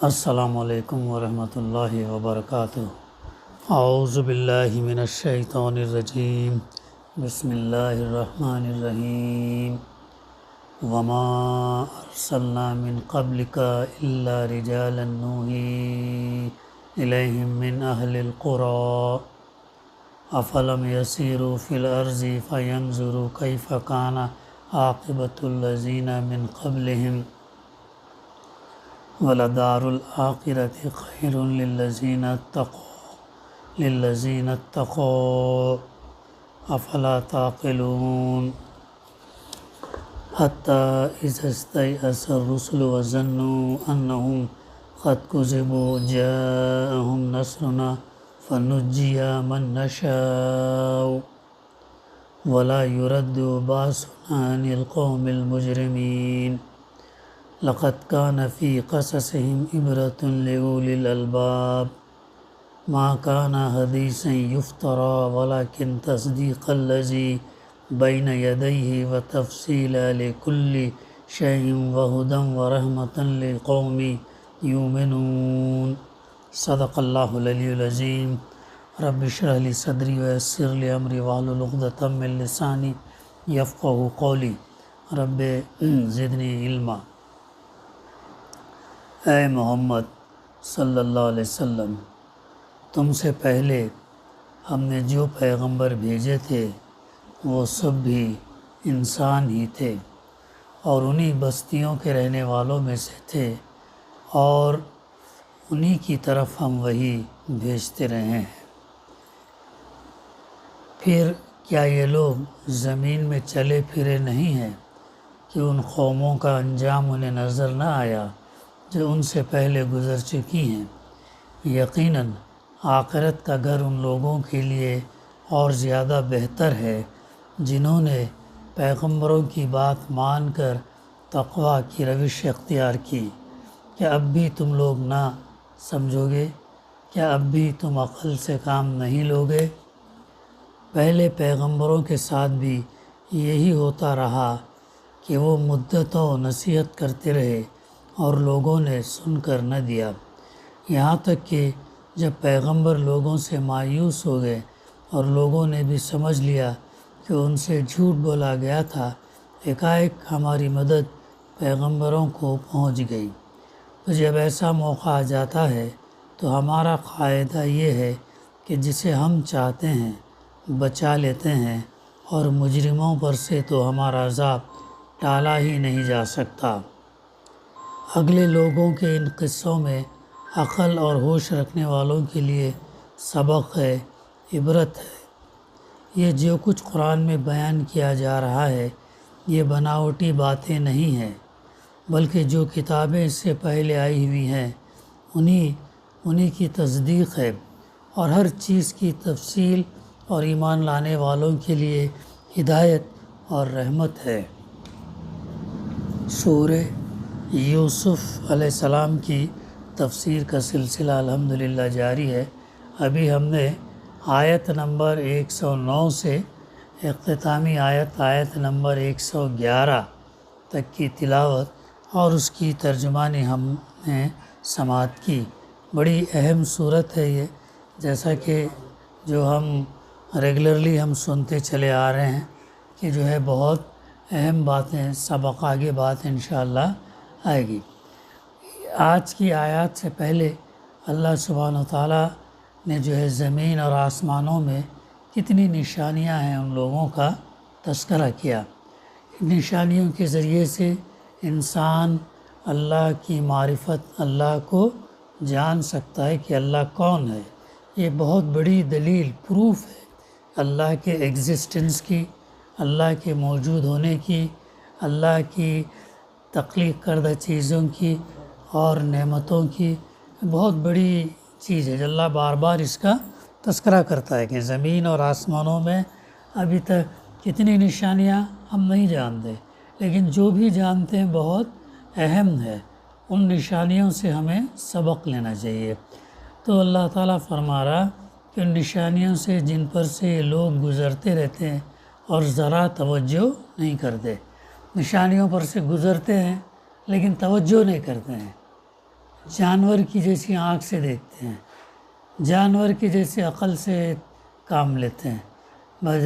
السلام علیکم ورحمۃ اللہ وبرکاتہ۔ اعوذ باللہ من الشیطان الرجیم، بسم اللہ الرحمن الرحیم۔ وما ارسلنا من قبلک الا رجالا نوحی الیہم من اہل القری افلم یسیروا فی الارض فینظروا کیف کان عاقبۃ الذین من قبلہم وَلَدَارُ الْآخِرَةِ خَيْرٌ لِلَّذِينَ اتَّقَوْا أَفَلَا تَعْقِلُونَ حَتَّى إِذَا اسْتَيْأَسَ الرُّسُلُ وَظَنُّوا أَنَّهُمْ قَدْ كُذِبُوا جَاءَهُمْ نَصْرُنَا فَنُجِّيَ مَن نَّشَاءُ وَلَا يُرَدُّ بَأْسُنَا عَنِ الْقَوْمِ الْمُجْرِمِينَ لقد كان في قصصهم عبرة لأولي الألباب ما كان حديثا يفترى ولكن تصديق الذي بين يديه وتفصيل لكل شيء وهدى ورحمة لقوم يؤمنون۔ صدق اللہ العلی العظیم۔ رب اشرح لي صدری ويسر لي امری واحلل عقدۃ من لسانی یفقہوا قولی۔ رب زدنی علما۔ اے محمد صلی اللہ علیہ وسلم، تم سے پہلے ہم نے جو پیغمبر بھیجے تھے وہ سب بھی انسان ہی تھے اور انہی بستیوں کے رہنے والوں میں سے تھے اور انہی کی طرف ہم وحی بھیجتے رہے ہیں۔ پھر کیا یہ لوگ زمین میں چلے پھرے نہیں ہیں کہ ان قوموں کا انجام انہیں نظر نہ آیا جو ان سے پہلے گزر چکی ہیں؟ یقیناً آخرت کا گھر ان لوگوں کے لیے اور زیادہ بہتر ہے جنہوں نے پیغمبروں کی بات مان کر تقویٰ کی روش اختیار کی۔ کیا اب بھی تم لوگ نہ سمجھو گے؟ کیا اب بھی تم عقل سے کام نہیں لوگے؟ پہلے پیغمبروں کے ساتھ بھی یہی ہوتا رہا کہ وہ مدتوں نصیحت کرتے رہے اور لوگوں نے سن کر نہ دیا، یہاں تک کہ جب پیغمبر لوگوں سے مایوس ہو گئے اور لوگوں نے بھی سمجھ لیا کہ ان سے جھوٹ بولا گیا تھا، ایک ہماری مدد پیغمبروں کو پہنچ گئی۔ تو جب ایسا موقع آ جاتا ہے تو ہمارا قاعدہ یہ ہے کہ جسے ہم چاہتے ہیں بچا لیتے ہیں اور مجرموں پر سے تو ہمارا عذاب ٹالا ہی نہیں جا سکتا۔ اگلے لوگوں کے ان قصوں میں عقل اور ہوش رکھنے والوں کے لیے سبق ہے، عبرت ہے۔ یہ جو کچھ قرآن میں بیان کیا جا رہا ہے یہ بناوٹی باتیں نہیں ہیں، بلکہ جو کتابیں اس سے پہلے آئی ہوئی ہیں انہی کی تصدیق ہے اور ہر چیز کی تفصیل اور ایمان لانے والوں کے لیے ہدایت اور رحمت ہے۔ سورہ یوسف علیہ السلام کی تفسیر کا سلسلہ الحمدللہ جاری ہے۔ ابھی ہم نے آیت نمبر 109 سے اختتامی آیت نمبر 111 تک کی تلاوت اور اس کی ترجمانی ہم نے سماعت کی۔ بڑی اہم صورت ہے یہ، جیسا کہ جو ہم ریگولرلی ہم سنتے چلے آ رہے ہیں کہ جو ہے بہت اہم باتیں، سبق آگے بات انشاءاللہ آئے گی۔ آج کی آیات سے پہلے اللہ سبحانہ وتعالیٰ نے جو ہے زمین اور آسمانوں میں کتنی نشانیاں ہیں ان لوگوں کا تذکرہ کیا۔ نشانیوں کے ذریعے سے انسان اللہ کی معرفت، اللہ کو جان سکتا ہے کہ اللہ کون ہے۔ یہ بہت بڑی دلیل، پروف ہے اللہ کے ایگزسٹنس کی، اللہ کے موجود ہونے کی، اللہ کی تخلیق کردہ چیزوں کی اور نعمتوں کی۔ بہت بڑی چیز ہے جو اللہ بار بار اس کا تذکرہ کرتا ہے کہ زمین اور آسمانوں میں ابھی تک کتنی نشانیاں ہم نہیں جانتے، لیکن جو بھی جانتے ہیں بہت اہم ہے۔ ان نشانیوں سے ہمیں سبق لینا چاہیے۔ تو اللہ تعالیٰ فرما رہا کہ ان نشانیوں سے جن پر سے یہ لوگ گزرتے رہتے ہیں اور ذرا توجہ نہیں کرتے، نشانیوں پر سے گزرتے ہیں لیکن توجہ نہیں کرتے ہیں، جانور کی جیسی آنکھ سے دیکھتے ہیں، جانور کی جیسی عقل سے کام لیتے ہیں، بس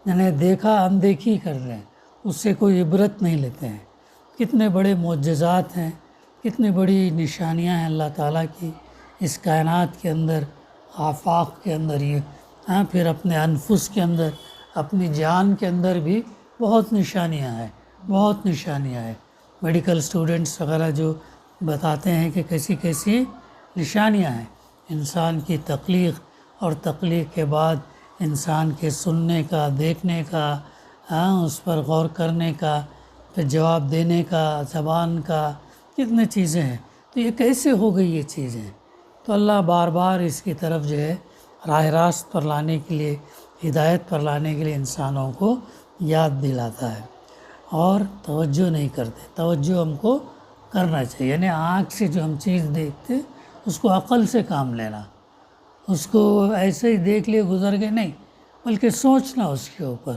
یعنی دیکھا اندیکھی کر رہے ہیں، اس سے کوئی عبرت نہیں لیتے ہیں۔ کتنے بڑے معجزات ہیں، کتنی بڑی نشانیاں ہیں اللہ تعالیٰ کی اس کائنات کے اندر، آفاق کے اندر، یہ پھر اپنے انفس کے اندر، اپنی جان کے اندر بھی بہت نشانیاں ہیں، بہت نشانیاں ہیں۔ میڈیکل اسٹوڈنٹس وغیرہ جو بتاتے ہیں کہ کیسی کیسی نشانیاں ہیں انسان کی تخلیق، اور تخلیق کے بعد انسان کے سننے کا، دیکھنے کا، اس پر غور کرنے کا، پھر جواب دینے کا، زبان کا، کتنے چیزیں ہیں۔ تو یہ کیسے ہو گئی یہ چیزیں؟ تو اللہ بار بار اس کی طرف جو ہے راہ راست پر لانے کے لیے، ہدایت پر لانے کے لیے انسانوں کو یاد دلاتا ہے، اور توجہ نہیں کرتے۔ توجہ ہم کو کرنا چاہیے، یعنی آنکھ سے جو ہم چیز دیکھتے اس کو عقل سے کام لینا، اس کو ایسے ہی دیکھ لیے گزر گئے نہیں، بلکہ سوچنا اس کے اوپر۔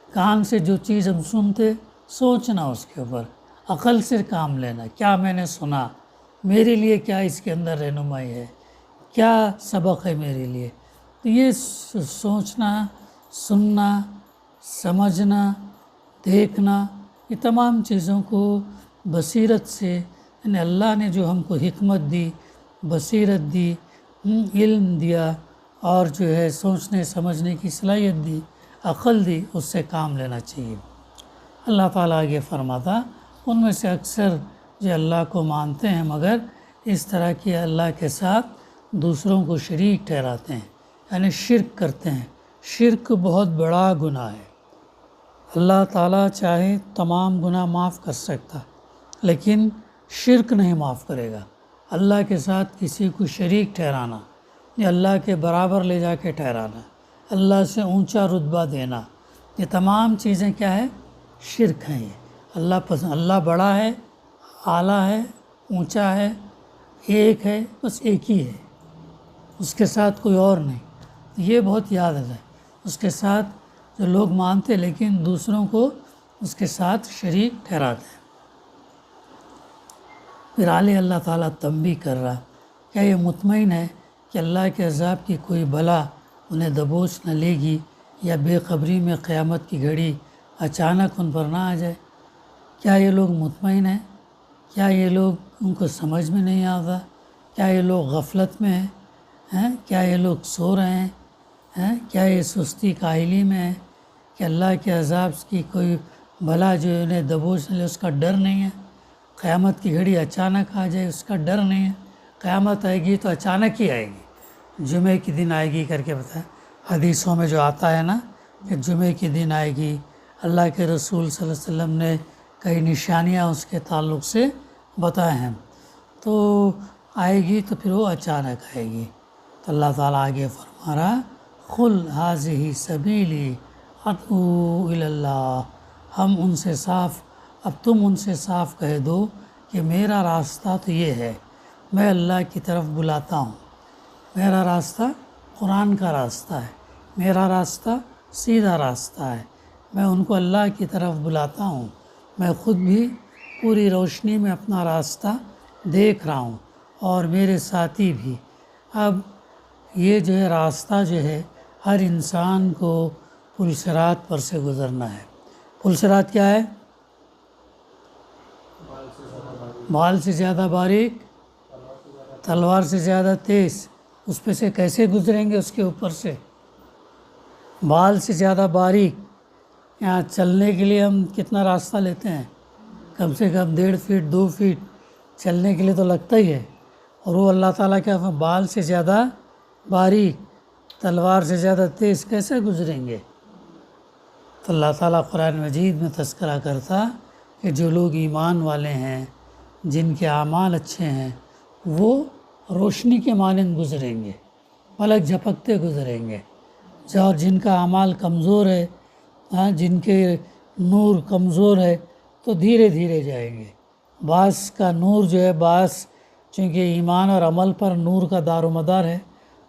کان سے جو چیز ہم سنتے، سوچنا اس کے اوپر، عقل سے کام لینا۔ کیا میں نے سنا، میرے لیے کیا اس کے اندر رہنمائی ہے، کیا سبق ہے میرے لیے؟ تو یہ سوچنا، سننا، سمجھنا، دیکھنا، یہ تمام چیزوں کو بصیرت سے، یعنی اللہ نے جو ہم کو حکمت دی، بصیرت دی، علم دیا، اور جو ہے سوچنے سمجھنے کی صلاحیت دی، عقل دی، اس سے کام لینا چاہیے۔ اللہ تعالیٰ آگے فرماتا، ان میں سے اکثر جو اللہ کو مانتے ہیں مگر اس طرح کی اللہ کے ساتھ دوسروں کو شریک ٹھہراتے ہیں، یعنی شرک کرتے ہیں۔ شرک بہت بڑا گناہ ہے۔ اللہ تعالیٰ چاہے تمام گناہ معاف کر سکتا، لیکن شرک نہیں معاف کرے گا۔ اللہ کے ساتھ کسی کو شریک ٹھہرانا، یا اللہ کے برابر لے جا کے ٹھہرانا، اللہ سے اونچا رتبہ دینا، یہ تمام چیزیں کیا ہے؟ شرک ہیں۔ یہ اللہ بڑا ہے، اعلیٰ ہے، اونچا ہے، ایک ہے، بس ایک ہی ہے، اس کے ساتھ کوئی اور نہیں۔ یہ بہت یاد ہے، اس کے ساتھ جو لوگ مانتے لیکن دوسروں کو اس کے ساتھ شریک ٹھہراتے ہیں۔ پھر آلے اللہ تعالیٰ تنبیہ کر رہا، کیا یہ مطمئن ہے کہ اللہ کے عذاب کی کوئی بلا انہیں دبوچ نہ لے گی، یا بے خبری میں قیامت کی گھڑی اچانک ان پر نہ آ جائے؟ کیا یہ لوگ مطمئن ہیں؟ کیا یہ لوگ ان کو سمجھ میں نہیں آتا؟ کیا یہ لوگ غفلت میں ہیں؟ کیا یہ لوگ سو رہے ہیں؟ کیا یہ سستی کاہلی میں ہے کہ اللہ کے عذاب کی کوئی بلا جو انہیں دبوچ نہ لے، اس کا ڈر نہیں ہے؟ قیامت کی گھڑی اچانک آ جائے، اس کا ڈر نہیں ہے؟ قیامت آئے گی تو اچانک ہی آئے گی، جمعے کے دن آئے گی کر کے بتایا، حدیثوں میں جو آتا ہے نا کہ جمعے کے دن آئے گی۔ اللہ کے رسول صلی اللہ علیہ وسلم نے کئی نشانیاں اس کے تعلق سے بتائے ہیں، تو آئے گی تو پھر وہ اچانک آئے گی۔ تو اللہ تعالیٰ آگے فرما رہا، قُلْ هَٰذِهِ سَبِيلِي أَدْعُو إِلَى اللَّهِ، ہم ان سے صاف، اب تم ان سے صاف کہہ دو کہ میرا راستہ تو یہ ہے، میں اللہ کی طرف بلاتا ہوں۔ میرا راستہ قرآن کا راستہ ہے، میرا راستہ سیدھا راستہ ہے، میں ان کو اللہ کی طرف بلاتا ہوں۔ میں خود بھی پوری روشنی میں اپنا راستہ دیکھ رہا ہوں، اور میرے ساتھی بھی۔ اب یہ جو ہے راستہ جو ہے ہر انسان کو پل صراط پر سے گزرنا ہے۔ پل صراط کیا ہے؟ بال سے زیادہ باریک، تلوار سے زیادہ تیز، اس پہ سے کیسے گزریں گے؟ اس کے اوپر سے بال سے زیادہ باریک۔ یہاں چلنے کے لیے ہم کتنا راستہ لیتے ہیں؟ کم سے کم 1.5 فٹ 2 فٹ چلنے کے لیے تو لگتا ہی ہے، اور وہ اللہ تعالیٰ کیا بال سے زیادہ باریک، تلوار سے زیادہ تیز کیسے گزریں گے؟ تو اللہ تعالیٰ قرآن مجید میں تذکرہ کرتا کہ جو لوگ ایمان والے ہیں، جن کے اعمال اچھے ہیں، وہ روشنی کے مانند گزریں گے، پلک جھپکتے گزریں گے۔ اور جن کا اعمال کمزور ہے، جن کے نور کمزور ہے، تو دھیرے دھیرے جائیں گے۔ بعض کا نور جو ہے، بعض چونکہ ایمان اور عمل پر نور کا دار و مدار ہے،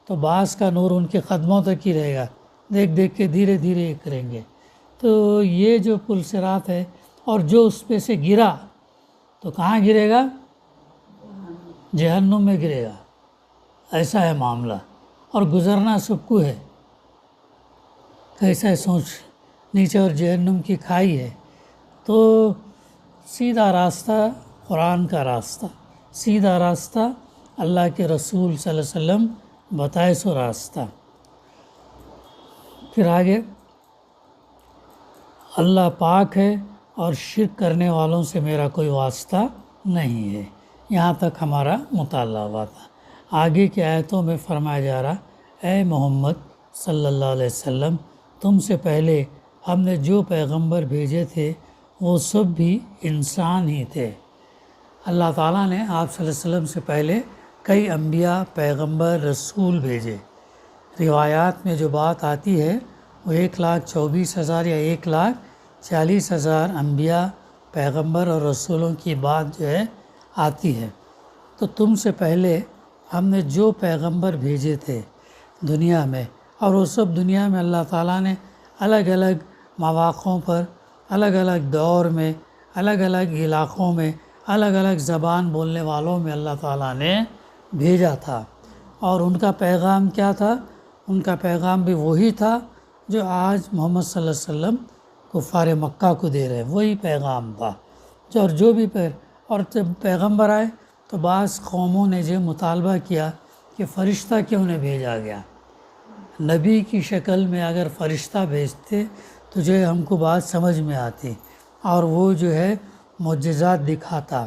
تو بعض کا نور ان کے قدموں تک ہی رہے گا، دیکھ دیکھ کے دھیرے دھیرے کریں گے۔ تو یہ جو پل صراط ہے، اور جو اس پہ سے گرا تو کہاں گرے گا؟ جہنم میں گرے گا، ایسا ہے معاملہ، اور گزرنا سب کو ہے۔ کیسا ہے سوچ، نیچے اور جہنم کی کھائی ہے، تو سیدھا راستہ قرآن کا راستہ، سیدھا راستہ اللہ کے رسول صلی اللہ علیہ وسلم بتائے سو راستہ۔ پھر آگے اللہ پاک ہے اور شرک کرنے والوں سے میرا کوئی واسطہ نہیں ہے۔ یہاں تک ہمارا مطالعہ ہوا تھا۔ آگے کی آیتوں میں فرمایا جا رہا، اے محمد صلی اللہ علیہ وسلم، تم سے پہلے ہم نے جو پیغمبر بھیجے تھے وہ سب بھی انسان ہی تھے۔ اللہ تعالیٰ نے آپ صلی اللہ علیہ وسلم سے پہلے کئی انبیاء، پیغمبر، رسول بھیجے۔ روایات میں جو بات آتی ہے وہ 1,24,000 یا 1,40,000 انبیاء، پیغمبر اور رسولوں کی بات جو ہے آتی ہے۔ تو تم سے پہلے ہم نے جو پیغمبر بھیجے تھے دنیا میں، اور وہ سب دنیا میں اللہ تعالیٰ نے الگ الگ مواقعوں پر، الگ الگ دور میں، الگ الگ علاقوں میں، الگ الگ زبان بولنے والوں میں اللہ تعالیٰ نے بھیجا تھا۔ اور ان کا پیغام کیا تھا؟ ان کا پیغام بھی وہی تھا جو آج محمد صلی اللہ علیہ وسلم کفار مکہ کو دے رہے ہیں، وہی پیغام تھا۔ جو بھی اور جب پیغمبر آئے تو بعض قوموں نے جو مطالبہ کیا کہ فرشتہ کیوں نہیں بھیجا گیا، نبی کی شکل میں اگر فرشتہ بھیجتے تو جو ہے ہم کو بات سمجھ میں آتی، اور وہ جو ہے معجزات دکھاتا،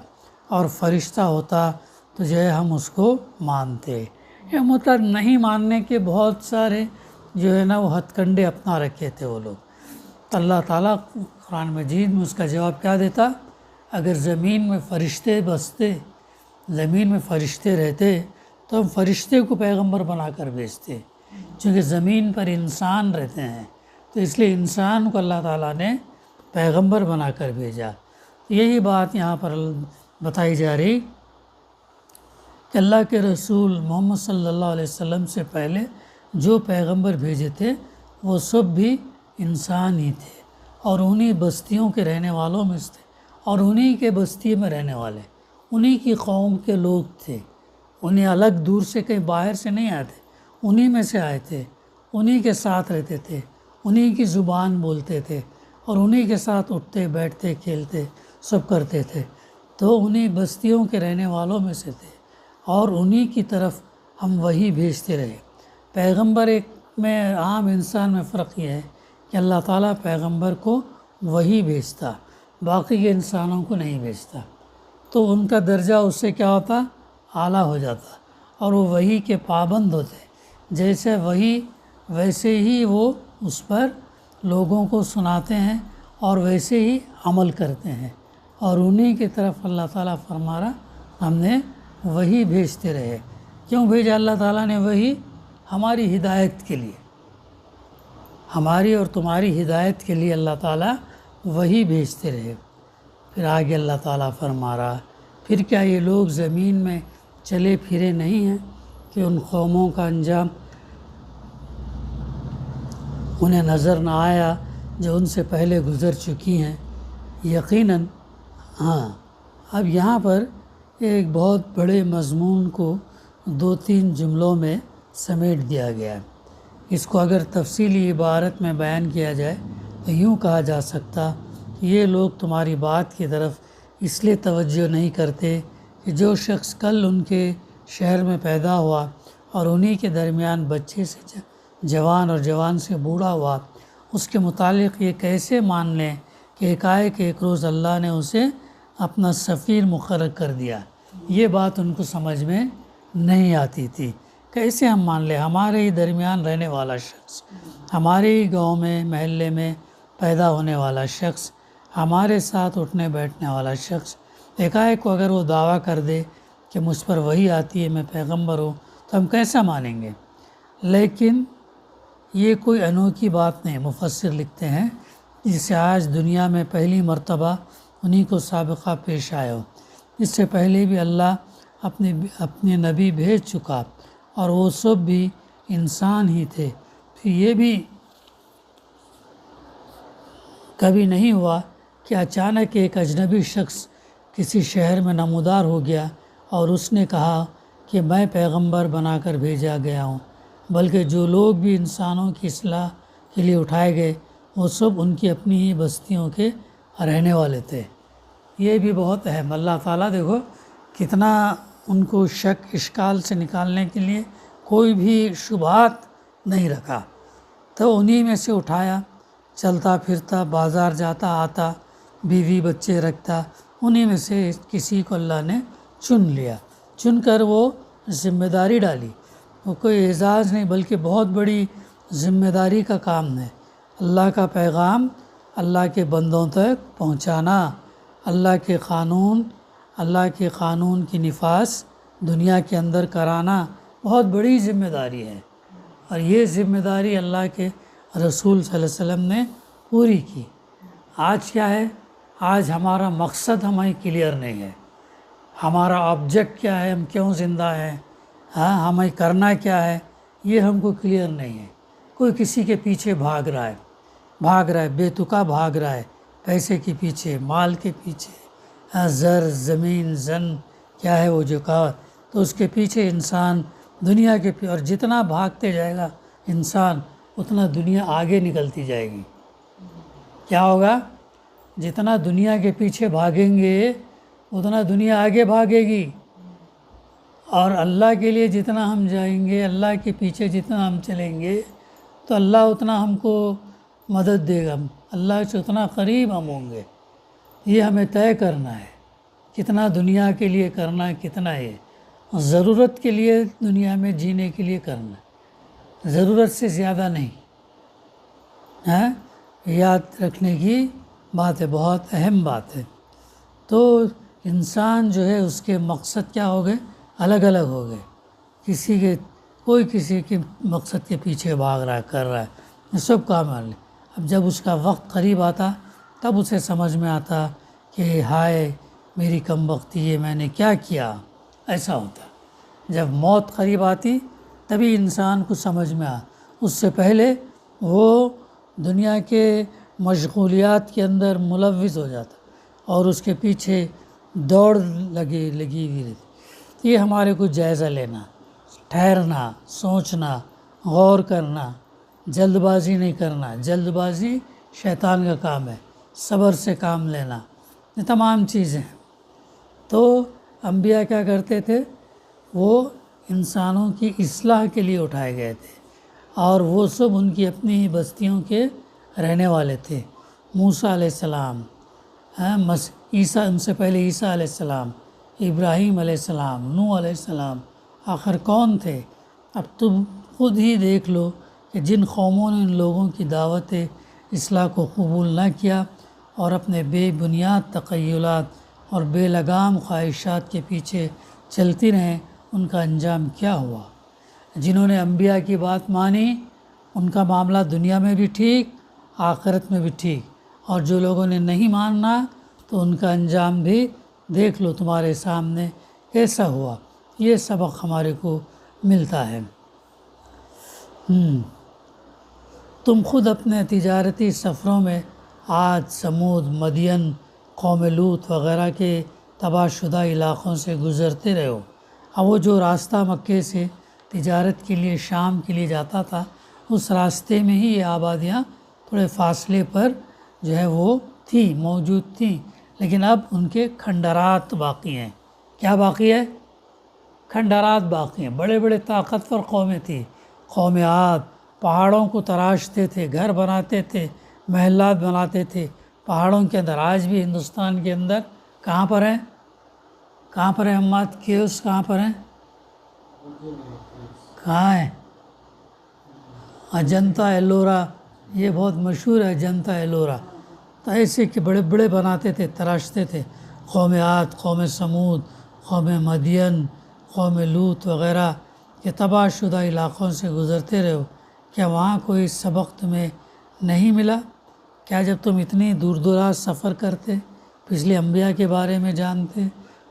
اور فرشتہ ہوتا تو جو ہے ہم اس کو مانتے۔ یہ مطلب نہیں ماننے کے بہت سارے جو ہے نا وہ ہتھ کنڈے اپنا رکھے تھے وہ لوگ۔ تو اللہ تعالیٰ قرآن مجید میں اس کا جواب کیا دیتا؟ اگر زمین میں فرشتے بستے، زمین میں فرشتے رہتے تو ہم فرشتے کو پیغمبر بنا کر بھیجتے، چونکہ زمین پر انسان رہتے ہیں، تو اس لیے انسان کو اللہ تعالیٰ نے پیغمبر بنا کر بھیجا۔ یہی بات یہاں پر بتائی جا رہی کہ اللہ کے رسول محمد صلی اللہ علیہ وسلم سے پہلے جو پیغمبر بھیجے تھے وہ سب بھی انسان ہی تھے، اور انہی بستیوں کے رہنے والوں میں سے تھے، اور انہی کے بستی میں رہنے والے، انہی کی قوم کے لوگ تھے۔ انہیں الگ دور سے کہیں باہر سے نہیں آئے تھے، انہی میں سے آئے تھے، انہی کے ساتھ رہتے تھے، انہی کی زبان بولتے تھے، اور انہی کے ساتھ اٹھتے بیٹھتے کھیلتے سب کرتے تھے۔ تو انہی بستیوں کے رہنے والوں میں سے تھے، اور انہی کی طرف ہم وہی بھیجتے رہے۔ پیغمبر ایک میں عام انسان میں فرق یہ ہے کہ اللہ تعالیٰ پیغمبر کو وہی بھیجتا، باقی کے انسانوں کو نہیں بھیجتا، تو ان کا درجہ اس سے کیا ہوتا؟ اعلیٰ ہو جاتا، اور وہ وحی کے پابند ہوتے، جیسے وحی ویسے ہی وہ اس پر لوگوں کو سناتے ہیں اور ویسے ہی عمل کرتے ہیں، اور انہی کی طرف اللہ تعالیٰ فرما رہا ہم نے وحی بھیجتے رہے۔ کیوں بھیجا اللہ تعالیٰ نے وحی؟ ہماری ہدایت کے لیے، ہماری اور تمہاری ہدایت کے لیے اللہ تعالیٰ وحی بھیجتے رہے۔ پھر آگے اللہ تعالیٰ فرما رہا، پھر کیا یہ لوگ زمین میں چلے پھرے نہیں ہیں کہ ان قوموں کا انجام انہیں نظر نہ آیا جو ان سے پہلے گزر چکی ہیں؟ یقیناً ہاں۔ اب یہاں پر ایک بہت بڑے مضمون کو 2-3 جملوں میں سمیٹ دیا گیا ہے۔ اس کو اگر تفصیلی عبارت میں بیان کیا جائے تو یوں کہا جا سکتا، یہ لوگ تمہاری بات کی طرف اس لیے توجہ نہیں کرتے کہ جو شخص کل ان کے شہر میں پیدا ہوا اور انہی کے درمیان بچے سے جوان اور جوان سے بوڑھا ہوا، اس کے متعلق یہ کیسے مان لیں کہ ایک روز اللہ نے اسے اپنا سفیر مقرر کر دیا؟ یہ بات ان کو سمجھ میں نہیں آتی تھی۔ کیسے ہم مان لیں ہمارے ہی درمیان رہنے والا شخص، ہمارے ہی گاؤں میں محلے میں پیدا ہونے والا شخص، ہمارے ساتھ اٹھنے بیٹھنے والا شخص کو اگر وہ دعویٰ کر دے کہ مجھ پر وحی آتی ہے، میں پیغمبر ہوں، تو ہم کیسا مانیں گے؟ لیکن یہ کوئی انوکھی بات نہیں۔ مفسر لکھتے ہیں جسے آج دنیا میں پہلی مرتبہ انہی کو سابقہ پیش آئے ہو، اس سے پہلے بھی اللہ اپنے نبی بھیج چکا، اور وہ سب بھی انسان ہی تھے۔ پھر یہ بھی کبھی نہیں ہوا کہ اچانک ایک اجنبی شخص کسی شہر میں نمودار ہو گیا اور اس نے کہا کہ میں پیغمبر بنا کر بھیجا گیا ہوں، بلکہ جو لوگ بھی انسانوں کی اصلاح کے لیے اٹھائے گئے وہ سب ان کی اپنی ہی بستیوں کے رہنے والے تھے۔ یہ بھی بہت اہم، اللہ تعالیٰ دیکھو کتنا ان کو شک اشکال سے نکالنے کے لیے کوئی بھی شبہات نہیں رکھا، تو انہی میں سے اٹھایا، چلتا پھرتا بازار جاتا آتا، بیوی بچے رکھتا، انہی میں سے کسی کو اللہ نے چن لیا، چن کر وہ ذمہ داری ڈالی۔ وہ کوئی اعزاز نہیں بلکہ بہت بڑی ذمہ داری کا کام ہے، اللہ کا پیغام اللہ کے بندوں تک پہنچانا، اللہ کے قانون کی نفاذ دنیا کے اندر کرانا بہت بڑی ذمہ داری ہے، اور یہ ذمہ داری اللہ کے رسول صلی اللہ علیہ وسلم نے پوری کی۔ آج کیا ہے؟ آج ہمارا مقصد ہمیں کلیئر نہیں ہے، ہمارا آبجیکٹ کیا ہے، ہم کیوں زندہ ہیں، ہمیں کرنا کیا ہے، یہ ہم کو کلیئر نہیں ہے۔ کوئی کسی کے پیچھے بھاگ رہا ہے، بے تکا بھاگ رہا ہے، پیسے کے پیچھے، مال کے پیچھے، زر زمین زن کیا ہے وہ جو کہا، تو اس کے پیچھے انسان دنیا کے اور جتنا بھاگتے جائے گا انسان اتنا دنیا آگے نکلتی جائے گی۔ کیا ہوگا؟ جتنا دنیا کے پیچھے بھاگیں گے اتنا دنیا آگے بھاگے گی، اور اللہ کے لیے جتنا ہم جائیں گے، اللہ کے پیچھے جتنا ہم چلیں گے تو اللہ اتنا ہم کو مدد دے گا، اللہ سے اتنا قریب ہم ہوں گے۔ یہ ہمیں طے کرنا ہے، کتنا دنیا کے لیے کرنا ہے، کتنا ہے ضرورت کے لیے دنیا میں جینے کے لیے کرنا ہے، ضرورت سے زیادہ نہیں۔ یاد رکھنے کی بات ہے، بہت اہم بات ہے۔ تو انسان جو ہے اس کے مقصد کیا ہو گئے؟ الگ الگ ہو گئے، کوئی کسی کے مقصد کے پیچھے بھاگ رہا ہے، کر رہا ہے، یہ سب کام ہے۔ اب جب اس کا وقت قریب آتا تب اسے سمجھ میں آتا کہ ہائے میری کم بختی ہے، میں نے کیا کیا، ایسا ہوتا۔ جب موت قریب آتی تبھی انسان کو سمجھ میں اس سے پہلے وہ دنیا کے مشغولیات کے اندر ملوث ہو جاتا اور اس کے پیچھے دوڑ لگی ہوئی رہتی۔ یہ ہمارے کو جائزہ لینا، ٹھہرنا، سوچنا، غور کرنا، جلد بازی نہیں کرنا، جلد بازی شیطان کا کام ہے، صبر سے کام لینا، یہ تمام چیزیں ہیں۔ تو انبیاء کیا کرتے تھے؟ وہ انسانوں کی اصلاح کے لیے اٹھائے گئے تھے، اور وہ سب ان کی اپنی ہی بستیوں کے رہنے والے تھے۔ موسیٰ علیہ السلام، عیسیٰ، ان سے پہلے عیسیٰ علیہ السلام، ابراہیم علیہ السلام، نوح علیہ السلام، آخر کون تھے؟ اب تم خود ہی دیکھ لو کہ جن قوموں نے ان لوگوں کی دعوت اصلاح کو قبول نہ کیا اور اپنے بے بنیاد تخیلات اور بے لگام خواہشات کے پیچھے چلتی رہیں، ان کا انجام کیا ہوا؟ جنہوں نے انبیاء کی بات مانی ان کا معاملہ دنیا میں بھی ٹھیک، آخرت میں بھی ٹھیک، اور جو لوگوں نے نہیں ماننا تو ان کا انجام بھی دیکھ لو تمہارے سامنے کیسا ہوا۔ یہ سبق ہمارے کو ملتا ہے۔ تم خود اپنے تجارتی سفروں میں عاد، سمود، مدین، قوم لوط وغیرہ کے تباہ شدہ علاقوں سے گزرتے رہے ہو۔ اب وہ جو راستہ مکے سے تجارت کے لیے شام کے لیے جاتا تھا، اس راستے میں ہی یہ آبادیاں تھوڑے فاصلے پر جو ہے وہ موجود تھیں، لیکن اب ان کے کھنڈرات باقی ہیں۔ کیا باقی ہے؟ کھنڈرات باقی ہیں۔ بڑے بڑے طاقتور قومیں تھیں، قوم عاد، پہاڑوں کو تراشتے تھے، گھر بناتے تھے، محلات بناتے تھے پہاڑوں کے اندر۔ آج بھی ہندوستان کے اندر کہاں پر ہیں؟ کہاں پر ہیں حماد کیوس؟ کہاں پر ہیں؟ کہاں ہے؟ اجنتا ایلورا، یہ بہت مشہور ہے اجنتا ایلورا۔ تو ایسے کہ بڑے بڑے بناتے تھے، تراشتے تھے۔ قوم عاد، قوم سمود، قوم مدین، قوم لوط وغیرہ کے تباہ شدہ علاقوں سے گزرتے رہے ہو، کیا وہاں کوئی سبق تمہیں نہیں ملا؟ کیا جب تم اتنی دور دراز سفر کرتے، پچھلے انبیاء کے بارے میں جانتے،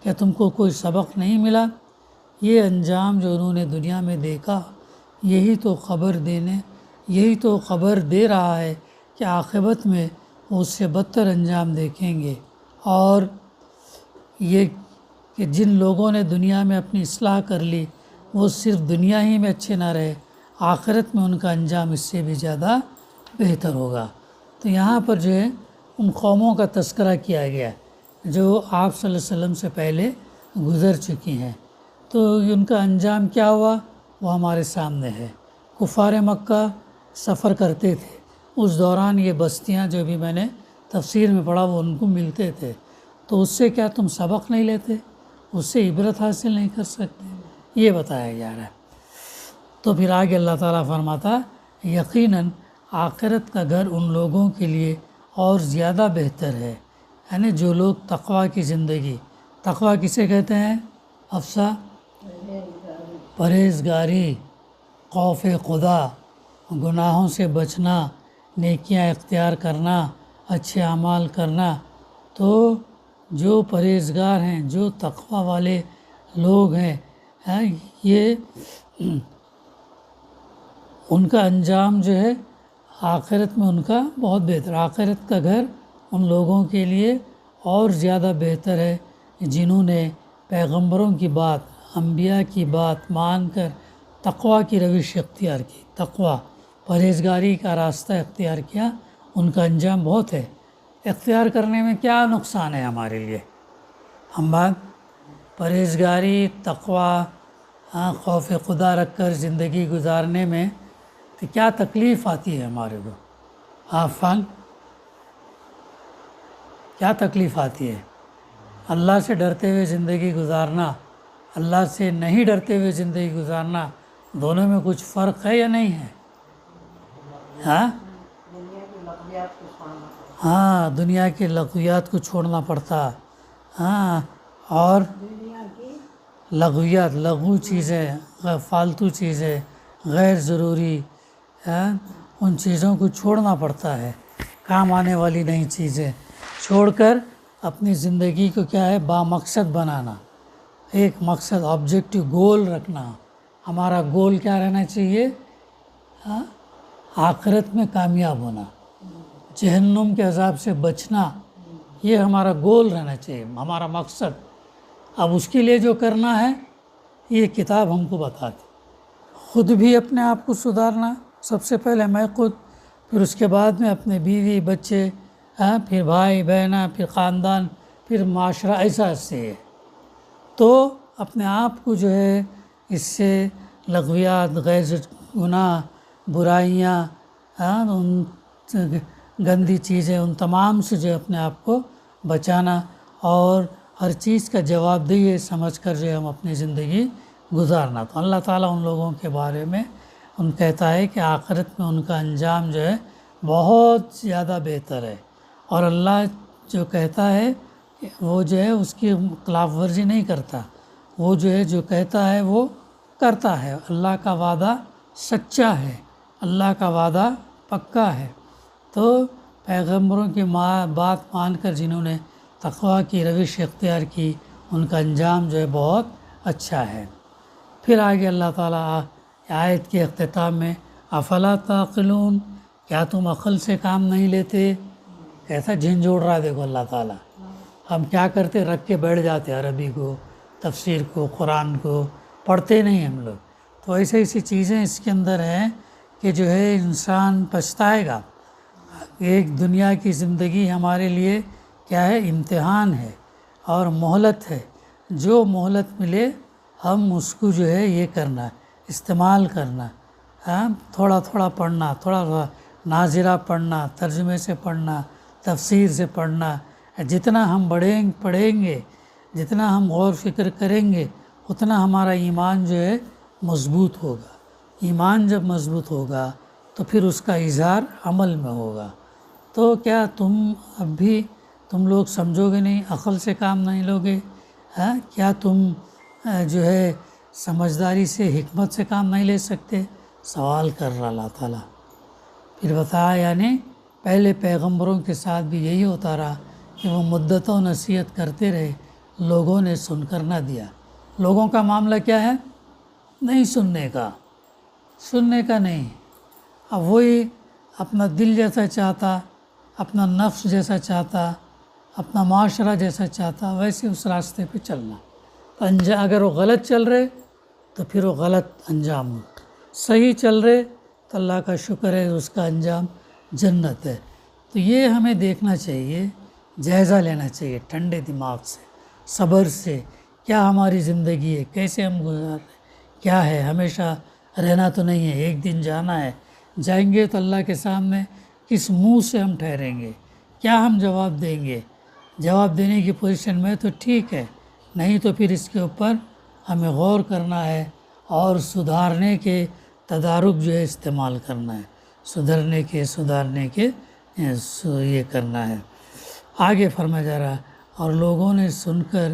کیا تم کو کوئی سبق نہیں ملا؟ یہ انجام جو انہوں نے دنیا میں دیکھا، یہی تو خبر دے رہا ہے کہ عاقبت میں وہ اس سے بدتر انجام دیکھیں گے۔ اور یہ کہ جن لوگوں نے دنیا میں اپنی اصلاح کر لی وہ صرف دنیا ہی میں اچھے نہ رہے، آخرت میں ان کا انجام اس سے بھی زیادہ بہتر ہوگا۔ تو یہاں پر جو ہے ان قوموں کا تذکرہ کیا گیا جو آپ صلی اللہ علیہ وسلم سے پہلے گزر چکی ہیں، تو ان کا انجام کیا ہوا وہ ہمارے سامنے ہے۔ کفار مکہ سفر کرتے تھے، اس دوران یہ بستیاں جو بھی میں نے تفسیر میں پڑھا وہ ان کو ملتے تھے، تو اس سے کیا تم سبق نہیں لیتے، اس سے عبرت حاصل نہیں کر سکتے، یہ بتایا جا رہا ہے۔ تو پھر آگے اللہ تعالیٰ فرماتا یقیناً آخرت کا گھر ان لوگوں کے لیے اور زیادہ بہتر ہے، یعنی جو لوگ تقوی کی زندگی، تقوی کسے کہتے ہیں افسا؟ پرہیزگاری، خوف خدا، گناہوں سے بچنا، نیکیاں اختیار کرنا، اچھے اعمال کرنا۔ تو جو پرہیزگار ہیں، جو تقوی والے لوگ ہیں، یہ ان کا انجام جو ہے آخرت میں ان کا بہت بہتر، آخرت کا گھر ان لوگوں کے لیے اور زیادہ بہتر ہے جنہوں نے پیغمبروں کی بات، انبیاء کی بات مان کر تقوی کی روش اختیار کی، تقوی پرہیزگاری کا راستہ اختیار کیا، ان کا انجام بہت ہے۔ اختیار کرنے میں کیا نقصان ہے ہمارے لیے؟ ہم بات پرہیزگاری، تقوی، خوف خدا رکھ کر زندگی گزارنے میں تو کیا تکلیف آتی ہے ہمارے کو؟ فن کیا تکلیف آتی ہے؟ اللہ سے ڈرتے ہوئے زندگی گزارنا، اللہ سے نہیں ڈرتے ہوئے زندگی گزارنا، دونوں میں کچھ فرق ہے یا نہیں ہے؟ ہاں، دنیا کی لغویات کو چھوڑنا پڑتا، ہاں، اور لغویات، لغو چیزیں، فالتو چیزیں، غیر ضروری، ان چیزوں کو چھوڑنا پڑتا ہے، کام آنے والی نئی چیزیں چھوڑ کر اپنی زندگی کو کیا ہے بامقصد بنانا، ایک مقصد آبجیکٹو گول رکھنا۔ ہمارا گول کیا رہنا چاہیے؟ آخرت میں کامیاب ہونا، جہنم کے عذاب سے بچنا، یہ ہمارا گول رہنا چاہیے، ہمارا مقصد۔ اب اس کے لیے جو کرنا ہے یہ کتاب ہم کو بتاتی، خود بھی اپنے آپ کو سدھارنا، سب سے پہلے میں خود، پھر اس کے بعد میں اپنے بیوی بچے، پھر بھائی بہنہ، پھر خاندان، پھر معاشرہ، ایسا سے ہے۔ تو اپنے آپ کو جو ہے اس سے لغویات، غیر گناہ، برائیاں، ان گندی چیزیں، ان تمام سے جو اپنے آپ کو بچانا اور ہر چیز کا جواب دہی سمجھ کر جو ہم اپنی زندگی گزارنا۔ تو اللہ تعالیٰ ان لوگوں کے بارے میں ان کہتا ہے کہ آخرت میں ان کا انجام جو ہے بہت زیادہ بہتر ہے، اور اللہ جو کہتا ہے وہ جو ہے اس کی خلاف ورزی نہیں کرتا، وہ جو ہے جو کہتا ہے وہ کرتا ہے۔ اللہ کا وعدہ سچا ہے، اللہ کا وعدہ پکا ہے۔ تو پیغمبروں کی بات مان کر جنہوں نے تقوی کی روش اختیار کی، ان کا انجام جو ہے بہت اچھا ہے۔ پھر آگے اللہ تعالیٰ آیت کے اختتام میں افلا تعقلون، کیا تم عقل سے کام نہیں لیتے؟ کیسا جھنجھوڑ رہا ہے دیکھو اللہ تعالیٰ۔ ہم کیا کرتے، رکھ کے بیٹھ جاتے عربی کو، تفسیر کو، قرآن کو پڑھتے نہیں ہم لوگ۔ تو ایسے ایسی چیزیں اس کے اندر ہیں کہ جو ہے انسان پچھتائے گا۔ ایک دنیا کی زندگی ہمارے لیے کیا ہے، امتحان ہے اور مہلت ہے، جو مہلت ملے ہم اس کو جو ہے یہ کرنا، استعمال کرنا، تھوڑا تھوڑا پڑھنا، تھوڑا تھوڑا ناظرہ پڑھنا، ترجمے سے پڑھنا، تفسیر سے پڑھنا۔ جتنا ہم پڑھیں گے، جتنا ہم غور فکر کریں گے، اتنا ہمارا ایمان جو ہے مضبوط ہوگا۔ ایمان جب مضبوط ہوگا تو پھر اس کا اظہار عمل میں ہوگا۔ تو کیا اب بھی تم لوگ سمجھو گے نہیں، عقل سے کام نہیں لوگے؟ کیا تم جو ہے سمجھداری سے، حکمت سے کام نہیں لے سکتے؟ سوال کر رہا اللہ تعالیٰ۔ پھر بتایا یعنی پہلے پیغمبروں کے ساتھ بھی یہی ہوتا رہا کہ وہ مدتوں نصیحت کرتے رہے، لوگوں نے سن کر نہ دیا۔ لوگوں کا معاملہ کیا ہے؟ نہیں سننے کا نہیں۔ اب وہی اپنا دل جیسا چاہتا، اپنا نفس جیسا چاہتا، اپنا معاشرہ جیسا چاہتا، ویسے اس راستے پہ چلنا۔ اگر وہ غلط چل رہے تو پھر وہ غلط انجام ہو، صحیح چل رہے تو اللہ کا شکر ہے اس کا انجام جنت ہے۔ تو یہ ہمیں دیکھنا چاہیے، جائزہ لینا چاہیے ٹھنڈے دماغ سے، صبر سے، کیا ہماری زندگی ہے، کیسے ہم گزار رہے ہیں، کیا ہے، ہمیشہ رہنا تو نہیں ہے، ایک دن جانا ہے، جائیں گے تو اللہ کے سامنے کس منہ سے ہم ٹھہریں گے، کیا ہم جواب دیں گے؟ جواب دینے کی پوزیشن میں تو ٹھیک ہے، نہیں تو پھر اس کے اوپر ہمیں غور کرنا ہے اور سدھارنے کے تدارک جو ہے استعمال کرنا ہے، سدھارنے کے یہ کرنا ہے۔ آگے فرمایا جا رہا اور لوگوں نے سن کر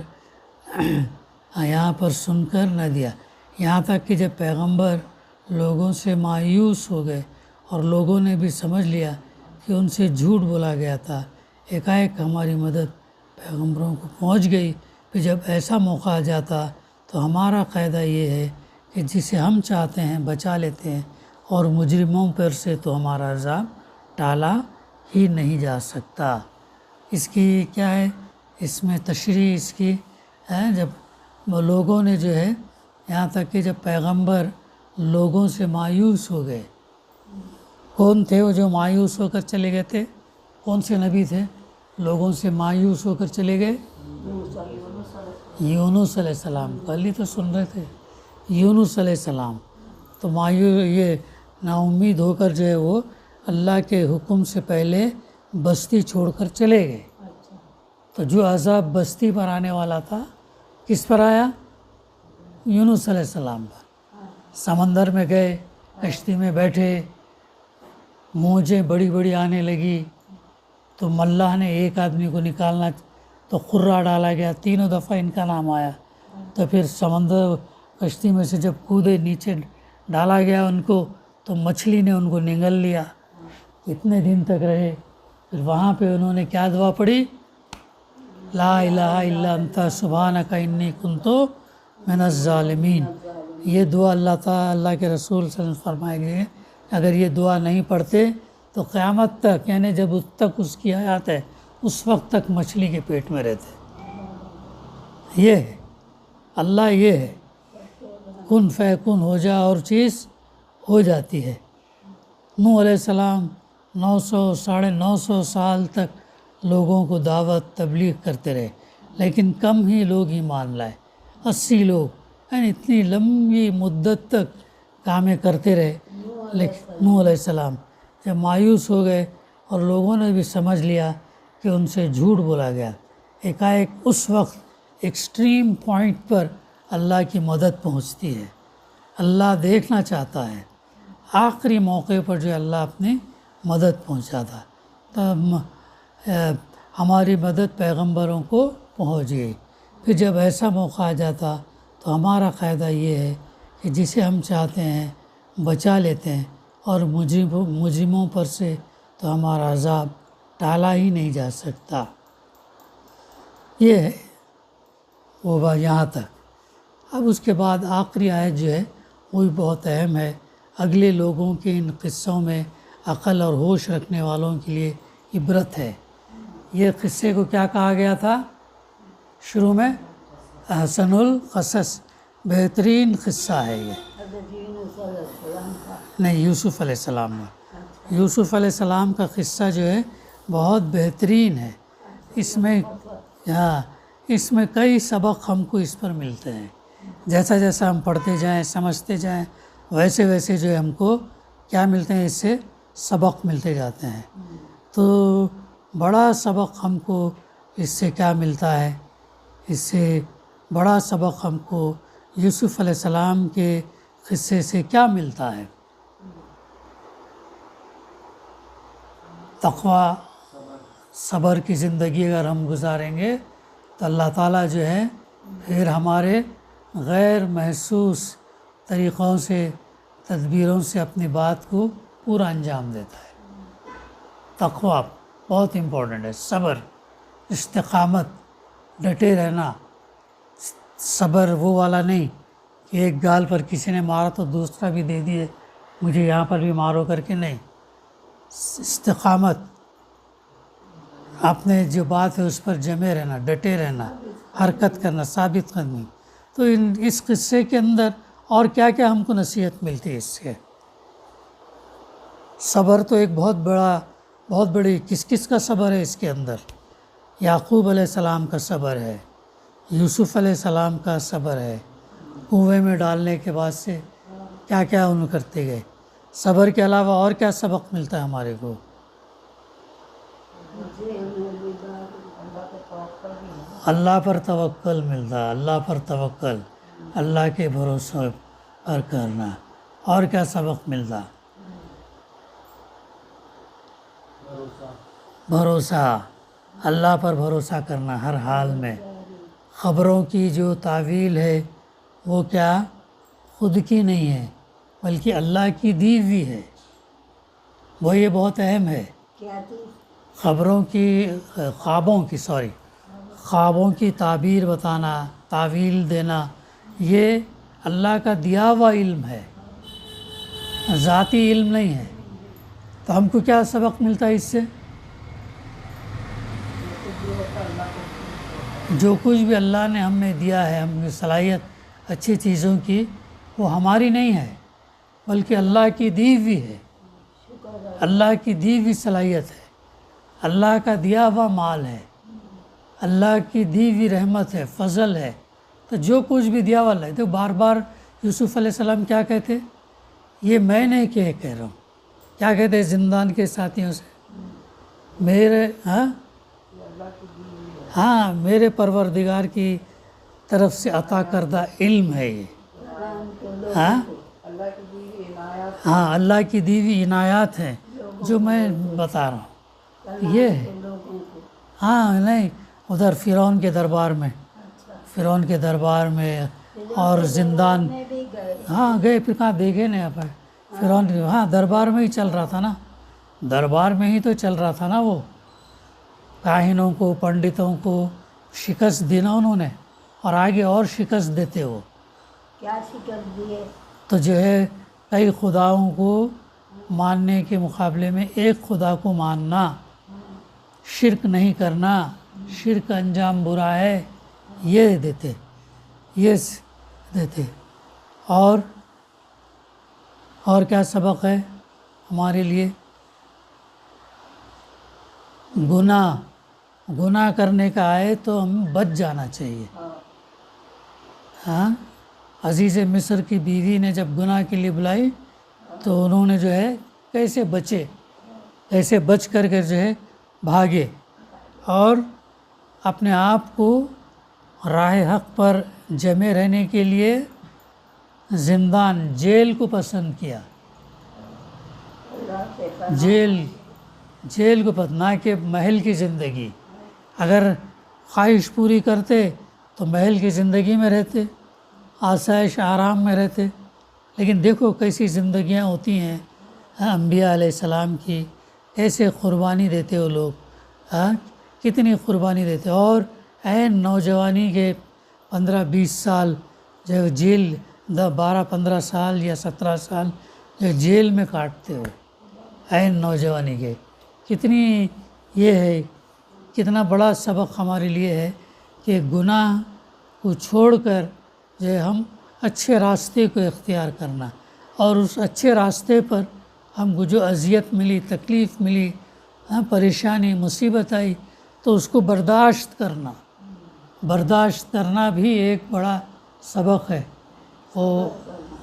یہاں پر سن کر نہ دیا، یہاں تک کہ جب پیغمبر لوگوں سے مایوس ہو گئے اور لوگوں نے بھی سمجھ لیا کہ ان سے جھوٹ بولا گیا تھا، ایک ہماری مدد پیغمبروں کو پہنچ گئی۔ پھر جب ایسا موقع آ جاتا تو ہمارا قاعدہ یہ ہے کہ جسے ہم چاہتے ہیں بچا لیتے ہیں، اور مجرموں پر سے تو ہمارا عذاب ٹالا ہی نہیں جا سکتا۔ اس کی کیا ہے، اس میں تشریح اس کی ہے، جب وہ لوگوں نے جو ہے یہاں تک کہ جب پیغمبر لوگوں سے مایوس ہو گئے، کون تھے وہ جو مایوس ہو کر چلے گئے تھے؟ کون سے نبی تھے لوگوں سے مایوس ہو کر چلے گئے؟ یونس علیہ السلام، کل ہی تو سن رہے تھے، یونس علیہ السلام۔ تو یہ نا امید ہو کر جو ہے وہ اللہ کے حکم سے پہلے بستی چھوڑ کر چلے گئے۔ تو جو عذاب بستی پر آنے والا تھا کس پر آیا؟ یونس علیہ السلام پر۔ سمندر میں گئے، کشتی میں بیٹھے، موجیں بڑی بڑی آنے لگی، تو ملاح نے ایک آدمی کو نکالنا تو خرہ ڈالا گیا، 3 دفعہ ان کا نام آیا۔ تو پھر سمندر کشتی میں سے جب کودے نیچے ڈالا گیا ان کو، تو مچھلی نے ان کو نگل لیا، اتنے دن تک رہے۔ پھر وہاں پہ انہوں نے کیا دعا پڑھی؟ لا الہ الا انت سبحانک انی کنت من الظالمین۔ یہ دعا اللہ تعالیٰ، اللہ کے رسول صلی اللہ علیہ وسلم فرمائے گئے، اگر یہ دعا نہیں پڑھتے تو قیامت تک، یعنی جب تک اس کی حیات ہے اس وقت تک مچھلی کے پیٹ میں رہتے۔ یہ ہے اللہ، یہ ہے کن فیکن، ہو جا اور چیز ہو جاتی ہے۔ نوح علیہ السلام 900 سال تک لوگوں کو دعوت تبلیغ کرتے رہے، لیکن کم ہی لوگ ایمان لائے، 80 لوگ، یعنی اتنی لمبی مدت تک کامیں کرتے رہے۔ لیکن نوح علیہ السلام جب مایوس ہو گئے اور لوگوں نے بھی سمجھ لیا کہ ان سے جھوٹ بولا گیا، اس وقت ایکسٹریم پوائنٹ پر اللہ کی مدد پہنچتی ہے، اللہ دیکھنا چاہتا ہے، آخری موقع پر جو اللہ اپنی مدد پہنچا تھا، تب ہماری مدد پیغمبروں کو پہنچ گئی۔ پھر جب ایسا موقع آ جاتا تو ہمارا قاعدہ یہ ہے کہ جسے ہم چاہتے ہیں بچا لیتے ہیں، اور مجرموں پر سے تو ہمارا عذاب ٹالا ہی نہیں جا سکتا۔ یہ ہے وہ بات یہاں تک۔ اب اس کے بعد آخری آیت جو ہے وہ بھی بہت اہم ہے، اگلے لوگوں کے ان قصوں میں عقل اور ہوش رکھنے والوں کے لیے عبرت ہے۔ یہ قصے کو کیا کہا گیا تھا شروع میں؟ احسن القصص، بہترین قصہ ہے یہ۔ نہیں، یوسف علیہ السلام کا، یوسف علیہ السلام کا قصہ جو ہے بہت بہترین ہے۔ اس میں کئی سبق ہم کو اس پر ملتے ہیں، جیسا جیسا ہم پڑھتے جائیں سمجھتے جائیں ویسے ویسے جو ہے ہم کو کیا ملتے ہیں، اس سے سبق ملتے جاتے ہیں۔ تو بڑا سبق ہم کو اس سے کیا ملتا ہے؟ اس سے بڑا سبق ہم کو یوسف علیہ السلام کے قصے سے کیا ملتا ہے؟ تقویٰ، صبر کی زندگی اگر ہم گزاریں گے تو اللہ تعالیٰ جو ہے پھر ہمارے غیر محسوس طریقوں سے، تدبیروں سے اپنی بات کو پورا انجام دیتا ہے۔ تقویٰ بہت امپورٹنٹ ہے، صبر، استقامت، ڈٹے رہنا۔ صبر وہ والا نہیں کہ ایک گال پر کسی نے مارا تو دوسرا بھی دے دیے مجھے یہاں پر بھی مارو کر کے، نہیں، استقامت، اپنے جو بات ہے اس پر جمے رہنا، ڈٹے رہنا، حرکت کرنا، ثابت قدمی۔ تو اس قصے کے اندر اور کیا کیا ہم کو نصیحت ملتی ہے اس سے؟ صبر تو ایک بہت بڑی کس کا صبر ہے اس کے اندر؟ یعقوب علیہ السلام کا صبر ہے، یوسف علیہ السلام کا صبر ہے، کنویں میں ڈالنے کے بعد سے کیا کیا انہوں کرتے گئے۔ صبر کے علاوہ اور کیا سبق ملتا ہے ہمارے کو؟ اللہ پر توکل ملتا، اللہ پر توکل، اللہ کے بھروسے پر کرنا۔ اور کیا سبق ملتا؟ بھروسہ، اللہ پر بھروسہ کرنا ہر حال میں۔ خبروں کی جو تعویل ہے وہ کیا خود کی نہیں ہے بلکہ اللہ کی دی ہوئی ہے، وہ یہ بہت اہم ہے۔ خبروں کی خوابوں کی تعبیر بتانا، تعویل دینا، یہ اللہ کا دیا ہوا علم ہے، ذاتی علم نہیں ہے۔ تو ہم کو کیا سبق ملتا ہے اس سے؟ جو کچھ بھی اللہ نے ہمیں دیا ہے، ہم نے صلاحیت اچھی چیزوں کی، وہ ہماری نہیں ہے بلکہ اللہ کی دی ہوئی ہے، اللہ کی دی ہوئی صلاحیت ہے، اللہ کا دیا ہوا مال ہے، اللہ کی دی ہوئی رحمت ہے، فضل ہے۔ تو جو کچھ بھی دیا ہوا ہے، تو بار بار یوسف علیہ السلام کیا کہتے؟ یہ میں نہیں کہہ رہا ہوں، کیا کہتے ہیں زندان کے ساتھیوں سے؟ میرے پروردگار کی طرف سے عطا کردہ علم ہے یہ۔ اللہ کی دی ہوئی عنایات ہیں جو میں بتا رہا ہوں، یہ ہے۔ نہیں، ادھر فرعون کے دربار میں اور زندان گئے، پھر کہاں دیکھے نہیں آپ فرعون، دربار میں ہی چل رہا تھا نا، دربار میں ہی تو چل رہا تھا نا۔ وہ کاہنوں کو، پنڈتوں کو شکست دی نا انہوں نے، اور آگے اور شکست دیتے ہو۔ کیا شکست دیے؟ تو جو ہے کئی خداؤں کو ماننے کے مقابلے میں ایک خدا کو ماننا، شرک نہیں کرنا، شرک انجام برا ہے، یہ دیتے۔ اور کیا سبق ہے ہمارے لیے؟ گناہ کرنے کا آئے تو ہم بچ جانا چاہیے۔ عزیز مصر کی بیوی نے جب گناہ کے لیے بلائی تو انہوں نے جو ہے کیسے بچ کر کے جو ہے بھاگے، اور اپنے آپ کو راہ حق پر جمے رہنے کے لیے زندان، جیل کو پسند کیا، جیل کو پسند، نہ کہ محل کی زندگی۔ اگر خواہش پوری کرتے تو محل کی زندگی میں رہتے، آسائش آرام میں رہتے، لیکن دیکھو کیسی زندگیاں ہوتی ہیں انبیاء علیہ السلام کی، ایسے قربانی دیتے ہو لوگ، کتنی قربانی دیتے، اور عین نوجوانی کے 15-20 سال جو جیل، 12-15 سال یا 17 سال جو جیل میں کاٹتے ہو عین نوجوانی کے، کتنی یہ ہے، کتنا بڑا سبق ہمارے لیے ہے کہ گناہ کو چھوڑ کر جو ہے ہم اچھے راستے کو اختیار کرنا، اور اس اچھے راستے پر ہم کو جو اذیت ملی، تکلیف ملی، پریشانی، مصیبت آئی تو اس کو برداشت کرنا بھی ایک بڑا سبق ہے۔ وہ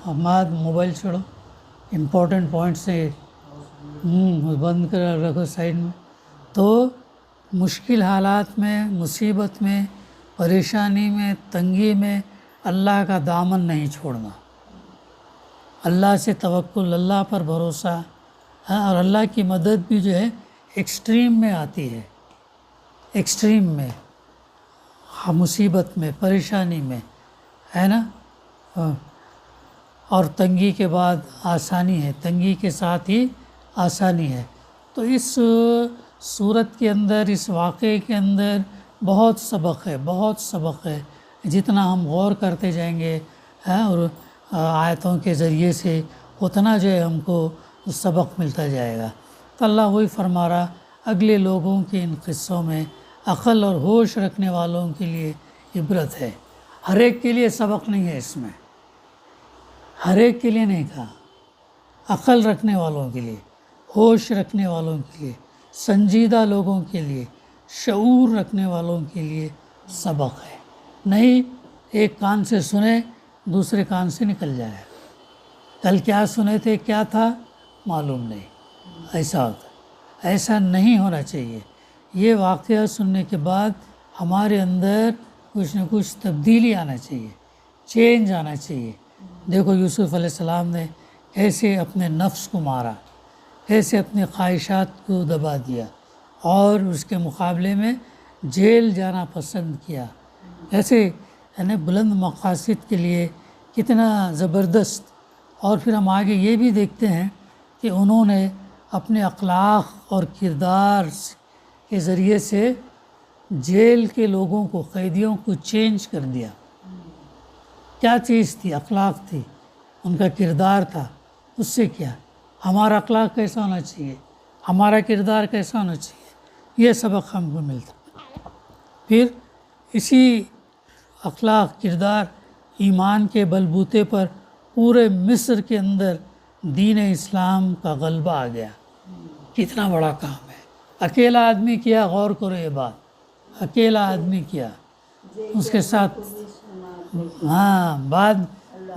حماد موبائل چھوڑو، امپورٹنٹ پوائنٹس سے بند کر رکھو سائڈ میں۔ تو مشکل حالات میں، مصیبت میں، پریشانی میں، تنگی میں اللہ کا دامن نہیں چھوڑنا، اللہ سے توکل، اللہ پر بھروسہ، اور اللہ کی مدد بھی جو ہے ایکسٹریم میں آتی ہے، ایکسٹریم میں، مصیبت میں، پریشانی میں، ہے نا۔ اور تنگی کے بعد آسانی ہے، تنگی کے ساتھ ہی آسانی ہے۔ تو اس صورت کے اندر، اس واقعے کے اندر بہت سبق ہے، جتنا ہم غور کرتے جائیں گے اور آیتوں کے ذریعے سے اتنا جو ہے ہم کو سبق ملتا جائے گا۔ تو اللہ وہی فرما رہا، اگلے لوگوں کے ان قصوں میں عقل اور ہوش رکھنے والوں کے لیے عبرت ہے، ہر ایک کے لیے سبق نہیں ہے اس میں، ہر ایک کے لیے نہیں کہا، عقل رکھنے والوں کے لیے، ہوش رکھنے والوں کے لیے، سنجیدہ لوگوں کے لیے، شعور رکھنے والوں کے لیے سبق ہے، نہیں ایک کان سے سنے دوسرے کان سے نکل جائے، کل کیا سنے تھے کیا تھا معلوم نہیں، ایسا ہوتا ہے، ایسا نہیں ہونا چاہیے۔ یہ واقعہ سننے کے بعد ہمارے اندر کچھ نہ کچھ تبدیلی آنا چاہیے، چینج آنا چاہیے۔ دیکھو یوسف علیہ السلام نے کیسے اپنے نفس کو مارا، کیسے اپنے خواہشات کو دبا دیا اور اس کے مقابلے میں جیل جانا پسند کیا، ایسے یعنی بلند مقاصد کے لیے کتنا زبردست۔ اور پھر ہم آگے یہ بھی دیکھتے ہیں کہ انہوں نے اپنے اخلاق اور کردار کے ذریعے سے جیل کے لوگوں کو، قیدیوں کو چینج کر دیا۔ کیا چیز تھی؟ اخلاق تھی، ان کا کردار تھا۔ اس سے کیا ہمارا اخلاق کیسا ہونا چاہیے، ہمارا کردار کیسا ہونا چاہیے، یہ سبق ہم کو ملتا۔ پھر اسی اخلاق، کردار، ایمان کے بلبوتے پر پورے مصر کے اندر دین اسلام کا غلبہ آ گیا۔ کتنا بڑا کام ہے، اکیلا آدمی کیا، غور کرو یہ بات، اکیلا آدمی کیا، اس کے ساتھ ہاں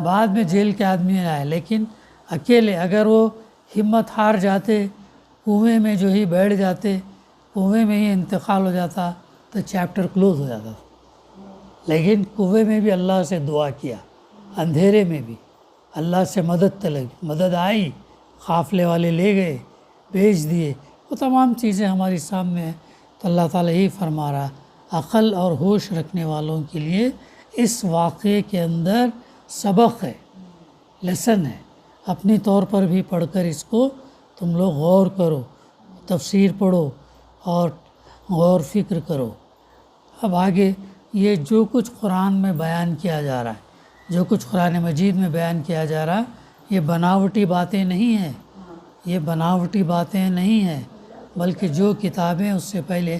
بعد میں جیل کے آدمی آئے، لیکن اکیلے اگر وہ ہمت ہار جاتے، کنویں میں جو ہی بیٹھ جاتے، کنویں میں ہی انتقال ہو جاتا تو چیپٹر کلوز ہو جاتا، لیکن کنویں میں بھی اللہ سے دعا کیا، اندھیرے میں بھی اللہ سے مدد طلبی، مدد آئی، قافلے والے لے گئے، بھیج دیے، وہ تمام چیزیں ہماری سامنے ہیں۔ تو اللہ تعالیٰ یہی فرما رہا، عقل اور ہوش رکھنے والوں کے لیے اس واقعے کے اندر سبق ہے، لیسن ہے، اپنی طور پر بھی پڑھ کر اس کو تم لوگ غور کرو، تفسیر پڑھو اور غور فکر کرو۔ اب آگے یہ جو کچھ قرآن میں بیان کیا جا رہا ہے، جو کچھ قرآن مجید میں بیان کیا جا رہا ہے، یہ بناوٹی باتیں نہیں ہیں، یہ بناوٹی باتیں نہیں ہیں، بلکہ جو کتابیں اس سے پہلے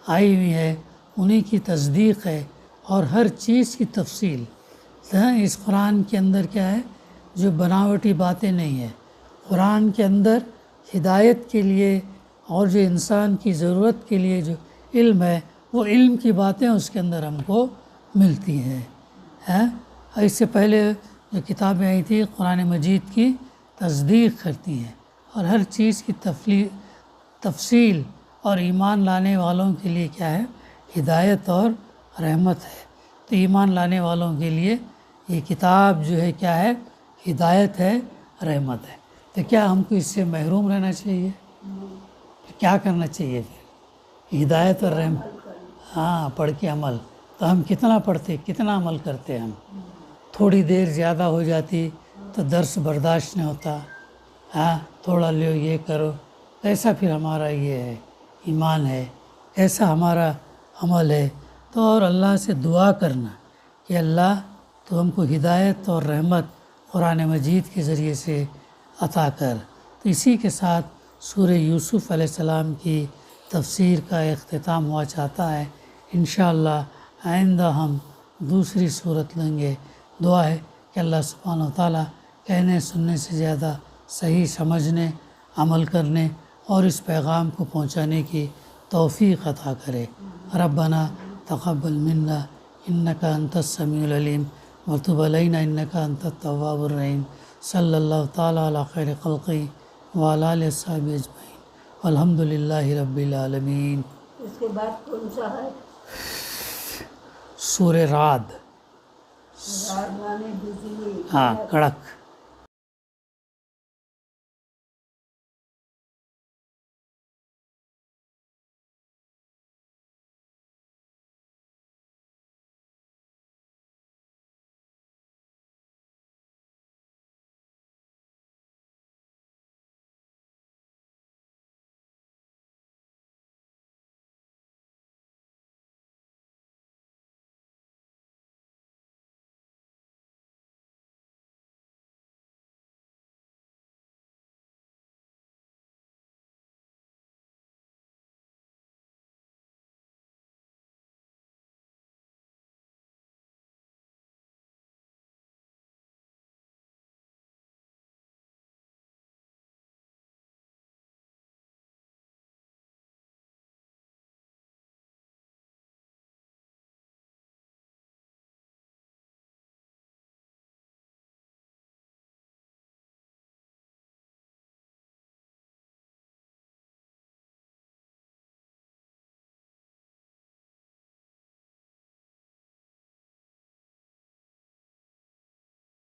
آئی ہوئی ہیں انہی کی تصدیق ہے، اور ہر چیز کی تفصیل اس قرآن کے اندر کیا ہے، جو بناوٹی باتیں نہیں ہیں۔ قرآن کے اندر ہدایت کے لیے اور جو انسان کی ضرورت کے لیے جو علم ہے، وہ علم کی باتیں اس کے اندر ہم کو ملتی ہیں۔ اس سے پہلے جو کتابیں آئی تھی قرآن مجید کی تصدیق کرتی ہیں، اور ہر چیز کی تفصیل اور ایمان لانے والوں کے لیے کیا ہے، ہدایت اور رحمت ہے۔ تو ایمان لانے والوں کے لیے یہ کتاب جو ہے کیا ہے، ہدایت ہے، رحمت ہے۔ تو کیا ہم کو اس سے محروم رہنا چاہیے؟ کیا کرنا چاہیے پھر؟ ہدایت اور رحمت، ہاں، پڑھ کے عمل۔ تو ہم کتنا پڑھتے، کتنا عمل کرتے ہم؟ تھوڑی دیر زیادہ ہو جاتی تو درس برداشت نہیں ہوتا، ہاں تھوڑا لو یہ کرو، ایسا پھر ہمارا یہ ہے ایمان ہے، ایسا ہمارا عمل ہے۔ تو اور اللہ سے دعا کرنا کہ اللہ تو ہم کو ہدایت اور رحمت قرآن مجید کے ذریعے سے عطا کر۔ تو اسی کے ساتھ سورہ یوسف علیہ السلام کی تفسیر کا اختتام ہوا چاہتا ہے۔ انشاءاللہ آئندہ ہم دوسری صورت لیں گے۔ دعا ہے کہ اللہ سبحانہ وتعالیٰ کہنے سننے سے زیادہ صحیح سمجھنے، عمل کرنے اور اس پیغام کو پہنچانے کی توفیق عطا کرے۔ ربنا تقبل منا انک انت السمیع العلیم وتب علینا انک انت التواب الرحیم۔ صلی اللہ تعالیٰ علی خیر خلقہ وعلی آلہ وصحبہ اجمعین والحمد للہ رب العالمین۔ اس کے بعد کون سا ہے؟ سورہ رعد، راز مانے بجلی، ہاں، کڑک۔